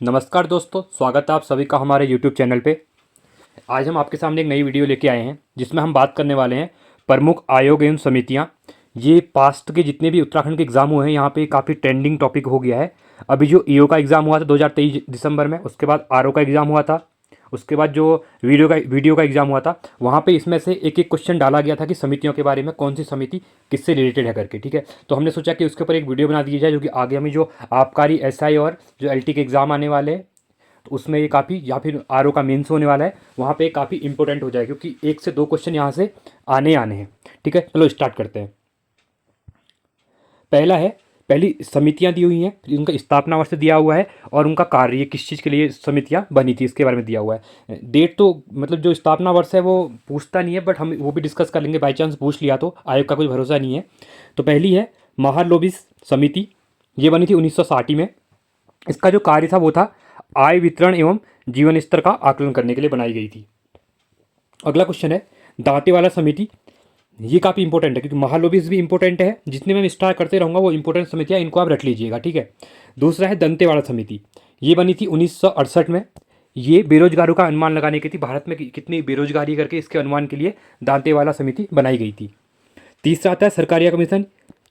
नमस्कार दोस्तों, स्वागत है आप सभी का हमारे यूट्यूब चैनल पे। आज हम आपके सामने एक नई वीडियो लेके आए हैं जिसमें हम बात करने वाले हैं प्रमुख आयोग एवं समितियां। ये पास्ट के जितने भी उत्तराखंड के एग्ज़ाम हुए हैं यहाँ पे काफ़ी ट्रेंडिंग टॉपिक हो गया है। अभी जो ईओ का एग्ज़ाम हुआ था 2023 दिसंबर में, उसके बाद आरओ का एग्ज़ाम हुआ था, उसके बाद जो वीडियो का एग्ज़ाम हुआ था, वहाँ पे इसमें से एक एक क्वेश्चन डाला गया था कि समितियों के बारे में कौन सी समिति किससे रिलेटेड है करके। ठीक है, तो हमने सोचा कि उसके ऊपर एक वीडियो बना दी जाए जो कि आगे हमें जो आबकारी एसआई और जो एलटी के एग्ज़ाम आने वाले हैं तो उसमें ये काफ़ी, या फिर आरओ का मेंस होने वाला है वहाँ पे काफ़ी इंपॉर्टेंट हो जाए, क्योंकि एक से दो क्वेश्चन यहाँ से आने आने हैं। ठीक है, चलो स्टार्ट करते हैं। पहला है, पहली समितियां दी हुई हैं, उनका स्थापना वर्ष दिया हुआ है और उनका कार्य, किस चीज़ के लिए समितियां बनी थी इसके बारे में दिया हुआ है। डेट तो मतलब जो स्थापना वर्ष है वो पूछता नहीं है, बट हम वो भी डिस्कस कर लेंगे, बाई चांस पूछ लिया तो आयोग का कोई भरोसा नहीं है। तो पहली है महालोबिस समिति, ये बनी थी 1960 में। इसका जो कार्य था वो था आय वितरण एवं जीवन स्तर का आकलन करने के लिए बनाई गई थी। अगला क्वेश्चन है दांतेवाला समिति, ये काफ़ी इंपॉर्टेंट है क्योंकि महालोबिस भी इंपॉर्टेंट है, जितने में स्टार करते रहूँगा वो इंपॉर्टेंट समितियाँ, इनको आप रख लीजिएगा। ठीक है, दूसरा है दंतेवाड़ा समिति, ये बनी थी 1968 में। ये बेरोजगारों का अनुमान लगाने की थी, भारत में कितनी बेरोजगारी करके इसके अनुमान के लिए दांतेवाला समिति बनाई गई थी। तीसरा आता है सरकारिया कमीशन,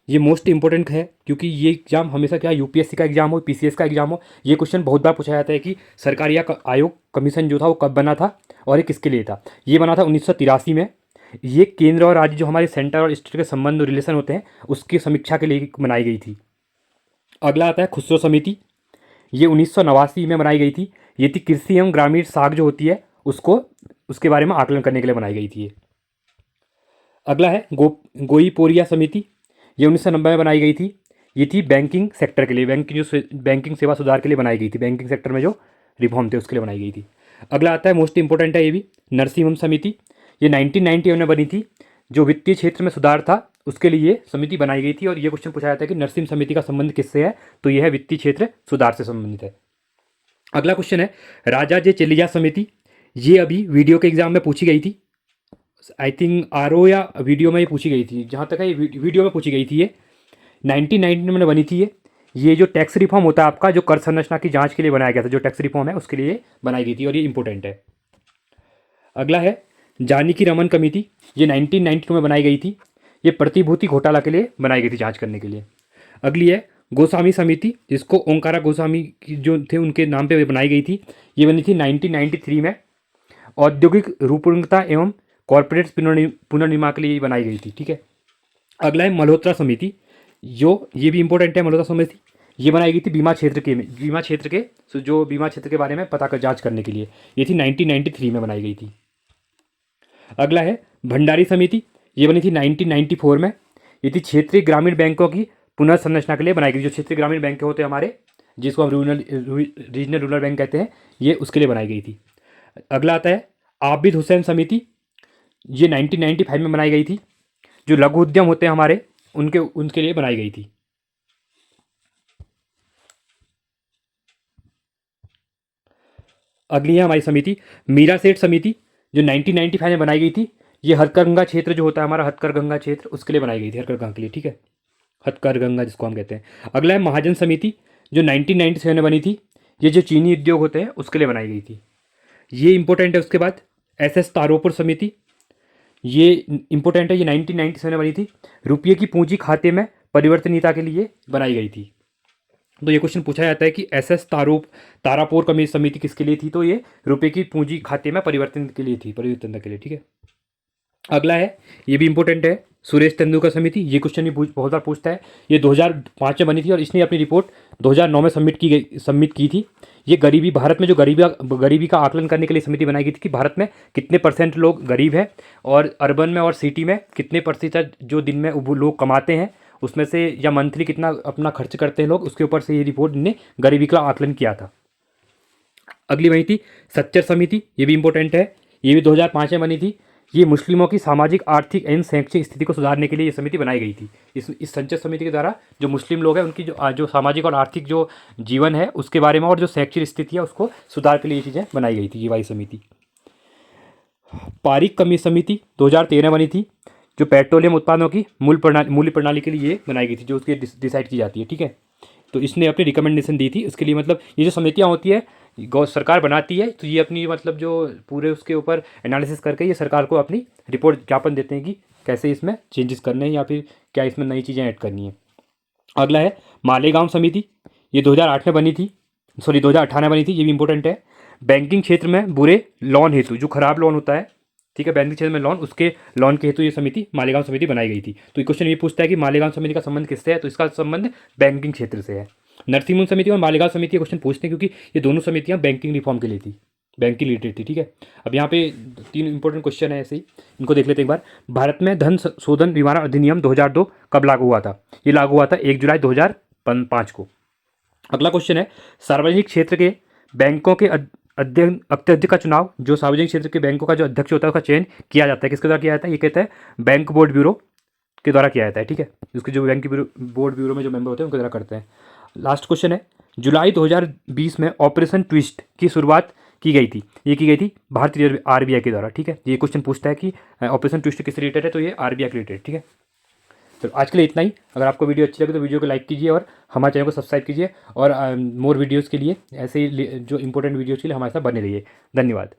ये मोस्ट इंपॉर्टेंट है क्योंकि ये एग्जाम हमेशा क्या यूपीएससी का एग्जाम हो, पीसीएस का एग्जाम हो, ये क्वेश्चन बहुत बार पूछा जाता है कि सरकारिया आयोग कमीशन जो था वो कब बना था और ये किसके लिए था। ये बना था 1983 में। ये केंद्र और राज्य जो हमारे सेंटर और स्टेट के संबंध और रिलेशन होते हैं उसकी समीक्षा के लिए बनाई गई थी। अगला आता है खुसरो समिति, ये 1989 में बनाई गई थी। ये थी कृषि एवं ग्रामीण साख जो होती है उसको, उसके बारे में आकलन करने के लिए बनाई गई थी ये। अगला है गोईपोरिया समिति, ये 1990 में बनाई गई थी। ये थी बैंकिंग सेक्टर के लिए, बैंकिंग सेवा सुधार के लिए बनाई गई थी, बैंकिंग सेक्टर में जो रिफॉर्म थे उसके लिए बनाई गई थी। अगला आता है मोस्ट इंपॉर्टेंट है ये भी, नरसिम्हम समिति, ये 1991 में बनी थी। जो वित्तीय क्षेत्र में सुधार था उसके लिए ये समिति बनाई गई थी और ये क्वेश्चन पूछा जाता है कि नरसिम्हा समिति का संबंध किससे है, तो यह है वित्तीय क्षेत्र सुधार से संबंधित है। अगला क्वेश्चन है राजा जे चेलिया समिति, ये अभी वीडियो के एग्जाम में पूछी गई थी, आई थिंक आरओ या वीडियो में ये पूछी गई थी, जहाँ तक है ये वीडियो में पूछी गई थी। ये 1990 में बनी थी। ये जो टैक्स रिफॉर्म होता है आपका, जो कर संरचना की जांच के लिए बनाया गया था, जो टैक्स रिफॉर्म है उसके लिए बनाई गई थी और ये इंपॉर्टेंट है। अगला है जानकी रमन कमेटी, ये 1992 में बनाई गई थी। ये प्रतिभूति घोटाला के लिए बनाई गई थी, जांच करने के लिए। अगली है गोस्वामी समिति, जिसको ओंकारा गोस्वामी की जो थे उनके नाम पे बनाई गई थी। ये बनी थी 1993 में। औद्योगिक रूपांतरण एवं कॉरपोरेट पुनर्निर्माण के लिए बनाई गई थी। ठीक है, अगला है मल्होत्रा समिति, जो ये भी इंपॉर्टेंट है। मल्होत्रा समिति ये बनाई गई थी बीमा क्षेत्र के जो बीमा क्षेत्र के बारे में पता कर जांच करने के लिए। ये थी 1993 में बनाई गई थी। अगला है भंडारी समिति, ये बनी थी 1994 में। ये थी क्षेत्रीय ग्रामीण बैंकों की पुनर्संरचना के लिए बनाई गई। जो क्षेत्रीय ग्रामीण बैंक होते हैं हमारे, जिसको हम रीजनल रूरल बैंक कहते हैं, ये उसके लिए बनाई गई थी। अगला आता है आबिद हुसैन समिति, ये 1995 में बनाई गई थी। जो लघु उद्यम होते हैं हमारे, उनके लिए बनाई गई थी। अगली है हमारी समिति मीरा सेठ समिति, जो 1995 में बनाई गई थी। ये हथकरघा क्षेत्र जो होता है हमारा, हथकरघा क्षेत्र, उसके लिए बनाई गई थी, हथकरघा के लिए। ठीक है, हथकरघा जिसको हम कहते हैं। अगला है महाजन समिति, जो 1997 में बनी थी। ये जो चीनी उद्योग होते हैं उसके लिए बनाई गई थी, ये इंपॉर्टेंट है। उसके बाद एस तारोपुर समिति, ये इंपॉर्टेंट है। ये 1997 में बनी थी। रुपये की पूंजी खाते में परिवर्तनीयता के लिए बनाई गई थी। तो ये क्वेश्चन पूछा जाता है कि तारापुर कमेटी समिति किसके लिए थी, तो ये रुपये की पूंजी खाते में परिवर्तन के लिए थी, परिवर्तन के लिए। ठीक है, अगला है, ये भी इंपॉर्टेंट है, सुरेश तेंदुलकर समिति। ये क्वेश्चन भी बहुत बार पूछता है। ये 2005 में बनी थी और इसने अपनी रिपोर्ट 2009 में सबमिट की थी। ये गरीबी, भारत में जो गरीबी का आकलन करने के लिए समिति बनाई गई थी कि भारत में कितने % लोग गरीब हैं और अर्बन में और सिटी में कितने प्रतिशत जो दिन में वो लोग कमाते हैं उसमें से, या मंथली कितना अपना खर्च करते हैं लोग, उसके ऊपर से ये रिपोर्ट ने गरीबी का आकलन किया था। अगली बनी थी सच्चर समिति, ये भी इंपॉर्टेंट है। ये भी 2005 में बनी थी। ये मुस्लिमों की सामाजिक, आर्थिक एवं शैक्षिक स्थिति को सुधारने के लिए ये समिति बनाई गई थी। इस संचय समिति के द्वारा जो मुस्लिम लोग हैं उनकी जो सामाजिक और आर्थिक जो जीवन है उसके बारे में और जो शैक्षिक स्थिति है उसको सुधार के लिए ये चीज़ें बनाई गई थी, ये वाली समिति। पारिक कमी समिति 2013 बनी थी, जो पेट्रोलियम उत्पादों की मूल्य प्रणाली के लिए ये बनाई गई थी, जो उसकी डिसाइड की जाती है। ठीक है, तो इसने अपनी रिकमेंडेशन दी थी। इसके लिए मतलब ये जो समितियाँ होती है गौ सरकार बनाती है, तो ये अपनी मतलब जो पूरे उसके ऊपर एनालिसिस करके ये सरकार को अपनी रिपोर्ट ज्ञापन देते हैं कि कैसे इसमें चेंजेस करने हैं या फिर क्या इसमें नई चीज़ें ऐड करनी है। अगला है मालेगांव समिति, ये 2008 में बनी थी, सॉरी 2018 में बनी थी, ये भी इंपॉर्टेंट है। बैंकिंग क्षेत्र में बुरे लोन हेतु, जो खराब लोन होता है, ठीक है, बैंकिंग क्षेत्र में लोन, उसके लोन के हेतु ये समिति मालेगांव समिति बनाई गई थी। तो ये क्वेश्चन ये पूछता है कि मालेगांव समिति का संबंध किससे है, तो इसका संबंध बैंकिंग क्षेत्र से है। नरसिम्हन समिति और मालेगांव समिति क्वेश्चन पूछते हैं क्योंकि ये दोनों समितियां बैंकिंग रिफॉर्म के लिए थी, बैंकिंग रिलेटेड थी, ठीक है। अब यहाँ पे 3 इंपॉर्टेंट क्वेश्चन है ऐसे ही, इनको देख लेते हैं एक बार। भारत में धन शोधन निवारण अधिनियम 2002 कब लागू हुआ था? ये लागू हुआ था 1 जुलाई 2005 को। अगला क्वेश्चन है सार्वजनिक क्षेत्र के बैंकों के अध्यक्ष का चुनाव, जो सार्वजनिक क्षेत्र के बैंकों का जो अध्यक्ष होता है उसका चयन किया जाता है, किसके द्वारा किया जाता है? ये कहता है बैंक बोर्ड ब्यूरो के द्वारा किया जाता है, ठीक है। उसके जो बैंक बोर्ड ब्यूरो में जो मेंबर होते हैं उनके द्वारा करते हैं। लास्ट क्वेश्चन है जुलाई 2020 में ऑपरेशन ट्विस्ट की शुरुआत की गई थी, ये की गई थी भारतीय RBI के द्वारा, ठीक है। ये क्वेश्चन पूछता है कि ऑपरेशन ट्विस्ट किस रिलेटेड है, तो ये RBI के रिलेटेड, ठीक है। तो आज के लिए इतना ही। अगर आपको वीडियो अच्छी लगे तो वीडियो को लाइक कीजिए और हमारे चैनल को सब्सक्राइब कीजिए, और मोर वीडियोज़ के लिए, ऐसे ही जो इंपॉर्टेंट वीडियोज़ के लिए हमारे साथ बने रहिए। धन्यवाद।